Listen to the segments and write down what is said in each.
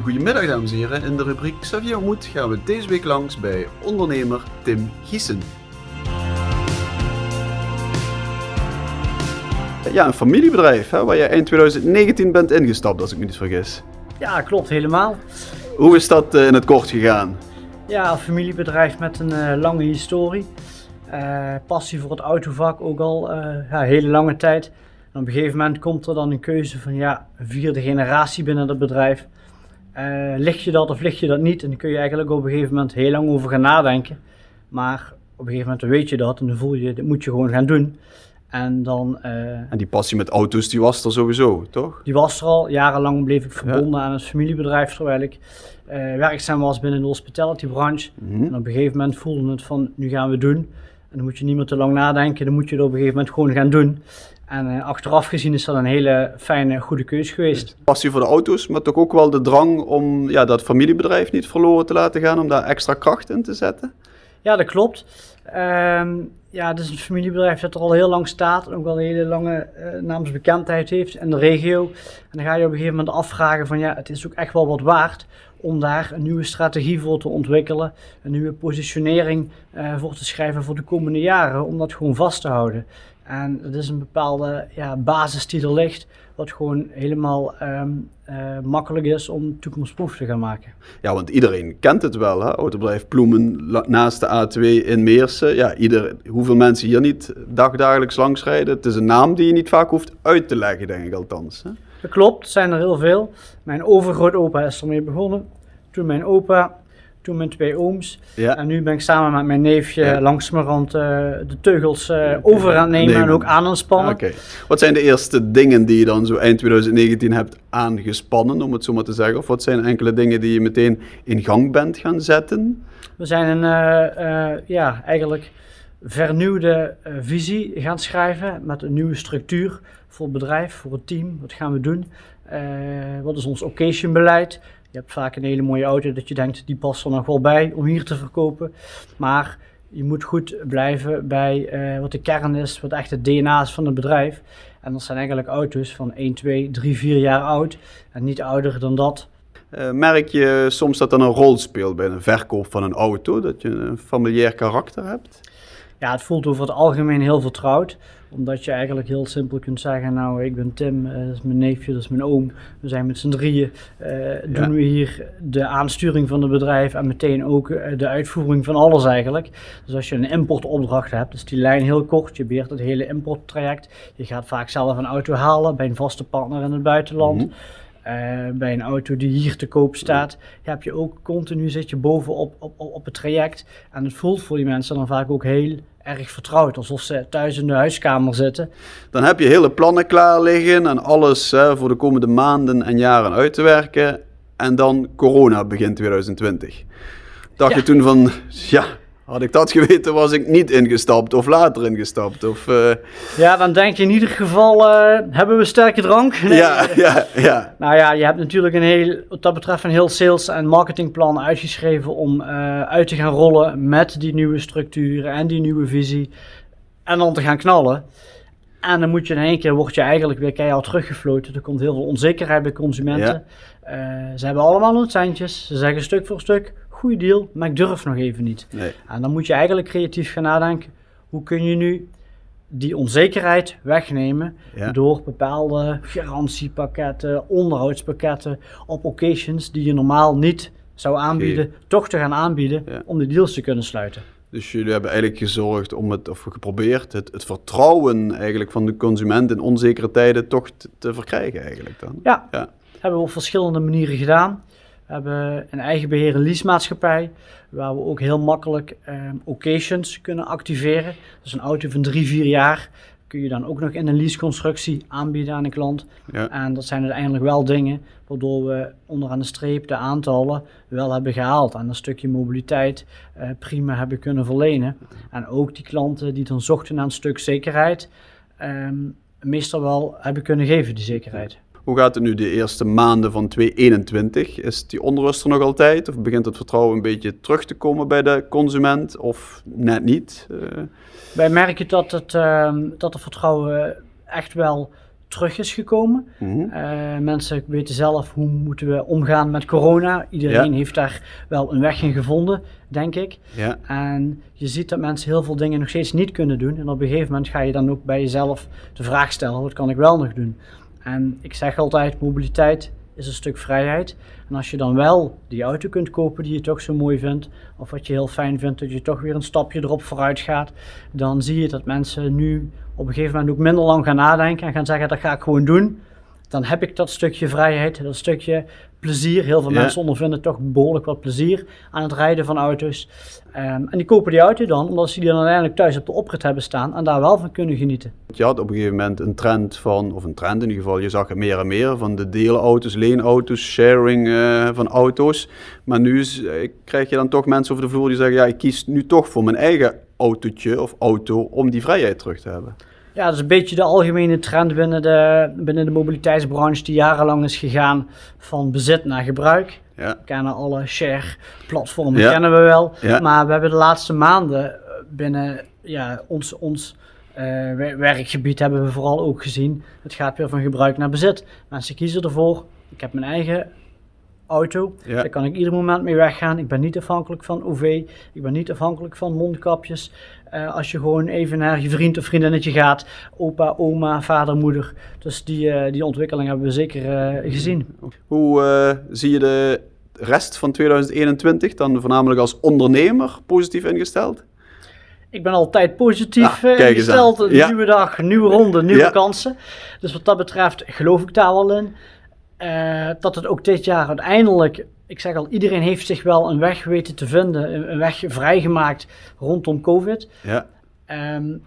Goedemiddag dames en heren, in de rubriek Xavier ontmoet gaan we deze week langs bij ondernemer Tim Giessen. Ja, een familiebedrijf hè, waar je eind 2019 bent ingestapt als ik me niet vergis. Ja, klopt helemaal. Hoe is dat in het kort gegaan? Ja, een familiebedrijf met een lange historie. Passie voor het autovak ook al hele lange tijd. En op een gegeven moment komt er dan een keuze van een vierde generatie binnen het bedrijf. Ligt je dat of ligt je dat niet? En dan kun je eigenlijk op een gegeven moment heel lang over gaan nadenken. Maar op een gegeven moment weet je dat en dan voel je, dit moet je gewoon gaan doen. En die passie met auto's, die was er sowieso, toch? Die was er al. Jarenlang bleef ik verbonden aan het familiebedrijf, terwijl ik werkzaam was binnen de hospitality branche. Mm-hmm. En op een gegeven moment voelde het van, nu gaan we het doen. En dan moet je niet meer te lang nadenken, dan moet je het op een gegeven moment gewoon gaan doen. En achteraf gezien is dat een hele fijne, goede keus geweest. Passie voor de auto's, maar toch ook wel de drang om dat familiebedrijf niet verloren te laten gaan, om daar extra kracht in te zetten? Ja, dat klopt. Het is een familiebedrijf dat er al heel lang staat en ook al een hele lange naamsbekendheid heeft in de regio. En dan ga je op een gegeven moment afvragen van het is ook echt wel wat waard om daar een nieuwe strategie voor te ontwikkelen, een nieuwe positionering voor te schrijven voor de komende jaren, om dat gewoon vast te houden. En dat is een bepaalde basis die er ligt, wat gewoon helemaal makkelijk is om toekomstproof te gaan maken. Ja, want iedereen kent het wel, hè? Autobedrijf Ploemen naast de A2 in Meersen. Ja, hoeveel mensen hier niet dagelijks langs rijden. Het is een naam die je niet vaak hoeft uit te leggen, denk ik althans. Hè? Dat klopt, het zijn er heel veel. Mijn overgrootopa is ermee begonnen. Toen mijn opa, toen mijn 2 ooms. Ja. En nu ben ik samen met mijn neefje langzamerhand de teugels over aan het nemen en ook aan het spannen. Okay. Wat zijn de eerste dingen die je dan zo eind 2019 hebt aangespannen, om het zo maar te zeggen? Of wat zijn enkele dingen die je meteen in gang bent gaan zetten? We zijn eigenlijk vernieuwde visie gaan schrijven met een nieuwe structuur voor het bedrijf, voor het team. Wat gaan we doen? Wat is ons occasionbeleid? Je hebt vaak een hele mooie auto dat je denkt, die past er nog wel bij om hier te verkopen. Maar je moet goed blijven bij wat de kern is, wat echt het DNA is van het bedrijf. En dat zijn eigenlijk auto's van 1, 2, 3, 4 jaar oud en niet ouder dan dat. Merk je soms dat er een rol speelt bij een verkoop van een auto, dat je een familiair karakter hebt? Ja, het voelt over het algemeen heel vertrouwd. Omdat je eigenlijk heel simpel kunt zeggen, nou ik ben Tim, dat is mijn neefje, dat is mijn oom. We zijn met z'n drieën, doen we hier de aansturing van het bedrijf en meteen ook de uitvoering van alles eigenlijk. Dus als je een importopdracht hebt, is die lijn heel kort, je beheert het hele importtraject. Je gaat vaak zelf een auto halen bij een vaste partner in het buitenland. Mm-hmm. Bij een auto die hier te koop staat, heb je ook continu zit je bovenop op het traject. En het voelt voor die mensen dan vaak ook heel erg vertrouwd, alsof ze thuis in de huiskamer zitten. Dan heb je hele plannen klaar liggen en alles voor de komende maanden en jaren uit te werken. En dan corona begin 2020. Dacht je toen van, had ik dat geweten, was ik niet ingestapt of later ingestapt. Ja, dan denk je in ieder geval, hebben we sterke drank? Nee. Ja. Nou ja, je hebt natuurlijk wat dat betreft een heel sales- en marketingplan uitgeschreven om uit te gaan rollen met die nieuwe structuren en die nieuwe visie. En dan te gaan knallen. En dan moet je in één keer, word je eigenlijk weer keihard teruggefloten. Er komt heel veel onzekerheid bij consumenten. Ja. Ze hebben allemaal hun centjes. Ze zeggen stuk voor stuk, goede deal, maar ik durf nog even niet. Nee. En dan moet je eigenlijk creatief gaan nadenken. Hoe kun je nu die onzekerheid wegnemen door bepaalde garantiepakketten, onderhoudspakketten op occasions die je normaal niet zou aanbieden, toch te gaan aanbieden om de deals te kunnen sluiten. Dus jullie hebben eigenlijk gezorgd geprobeerd het vertrouwen eigenlijk van de consument in onzekere tijden toch te verkrijgen eigenlijk dan? Ja. Hebben we op verschillende manieren gedaan. We hebben een eigen beheer en leasemaatschappij, waar we ook heel makkelijk occasions kunnen activeren. Dus een auto van 3, 4 jaar kun je dan ook nog in een leaseconstructie aanbieden aan een klant. Ja. En dat zijn uiteindelijk wel dingen waardoor we onderaan de streep de aantallen wel hebben gehaald. En een stukje mobiliteit prima hebben kunnen verlenen. En ook die klanten die dan zochten naar een stuk zekerheid, meestal wel hebben kunnen geven die zekerheid. Hoe gaat het nu de eerste maanden van 2021? Is die onrust er nog altijd? Of begint het vertrouwen een beetje terug te komen bij de consument? Of net niet? Wij merken dat het vertrouwen echt wel terug is gekomen. Mhm. Mensen weten zelf hoe moeten we omgaan met corona. Iedereen heeft daar wel een weg in gevonden, denk ik. Ja. En je ziet dat mensen heel veel dingen nog steeds niet kunnen doen. En op een gegeven moment ga je dan ook bij jezelf de vraag stellen, wat kan ik wel nog doen? En ik zeg altijd, mobiliteit is een stuk vrijheid. En als je dan wel die auto kunt kopen die je toch zo mooi vindt, of wat je heel fijn vindt, dat je toch weer een stapje erop vooruit gaat, dan zie je dat mensen nu op een gegeven moment ook minder lang gaan nadenken en gaan zeggen, dat ga ik gewoon doen. Dan heb ik dat stukje vrijheid, dat stukje plezier. Heel veel mensen ondervinden toch behoorlijk wat plezier aan het rijden van auto's. En die kopen die auto dan, omdat ze die dan uiteindelijk thuis op de oprit hebben staan en daar wel van kunnen genieten. Je had op een gegeven moment een trend van, of een trend in ieder geval, je zag het meer en meer van de deelauto's, leenauto's, sharing van auto's. Maar nu krijg je dan toch mensen over de vloer die zeggen, ja, ik kies nu toch voor mijn eigen autootje of auto om die vrijheid terug te hebben. Ja, dat is een beetje de algemene trend binnen de mobiliteitsbranche die jarenlang is gegaan van bezit naar gebruik. Ja. We kennen alle share-platformen, kennen we wel. Ja. Maar we hebben de laatste maanden binnen ons werkgebied hebben we vooral ook gezien. Het gaat weer van gebruik naar bezit. Mensen kiezen ervoor, ik heb mijn eigen auto, daar kan ik ieder moment mee weggaan. Ik ben niet afhankelijk van OV, ik ben niet afhankelijk van mondkapjes. Als je gewoon even naar je vriend of vriendinnetje gaat, opa, oma, vader, moeder. Dus die ontwikkeling hebben we zeker gezien. Hoe zie je de rest van 2021 dan voornamelijk als ondernemer positief ingesteld? Ik ben altijd positief kijk eens ingesteld. aan. Een nieuwe dag, een nieuwe ronde, nieuwe kansen. Dus wat dat betreft geloof ik daar wel in. Dat het ook dit jaar uiteindelijk, ik zeg al, iedereen heeft zich wel een weg weten te vinden, een weg vrijgemaakt rondom COVID. Ja.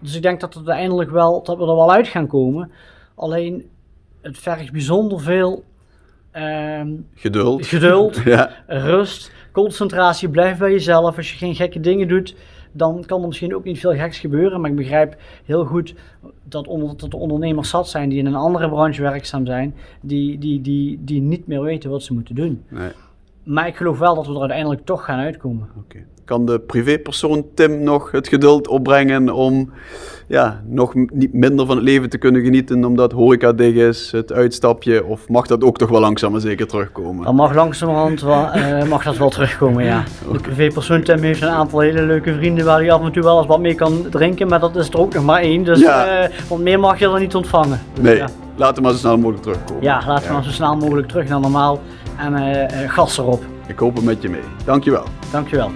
Dus ik denk dat het uiteindelijk wel, dat we er wel uit gaan komen. Alleen, het vergt bijzonder veel geduld, rust, concentratie, blijf bij jezelf. Als je geen gekke dingen doet, dan kan er misschien ook niet veel geks gebeuren. Maar ik begrijp heel goed dat de ondernemers zat zijn die in een andere branche werkzaam zijn, die niet meer weten wat ze moeten doen. Nee. Maar ik geloof wel dat we er uiteindelijk toch gaan uitkomen. Okay. Kan de privépersoon Tim nog het geduld opbrengen om nog niet minder van het leven te kunnen genieten omdat horeca dicht is, het uitstapje, of mag dat ook toch wel langzaam maar zeker terugkomen? Dan mag langzamerhand mag dat wel terugkomen, ja. De privépersoon Tim heeft een aantal hele leuke vrienden waar hij af en toe wel eens wat mee kan drinken, maar dat is er ook nog maar één, dus want meer mag je er niet ontvangen. Dus, nee, laten we maar zo snel mogelijk terugkomen. Ja, laten we maar zo snel mogelijk terug naar normaal en gas erop. Ik hoop het met je mee. Dankjewel. Dankjewel.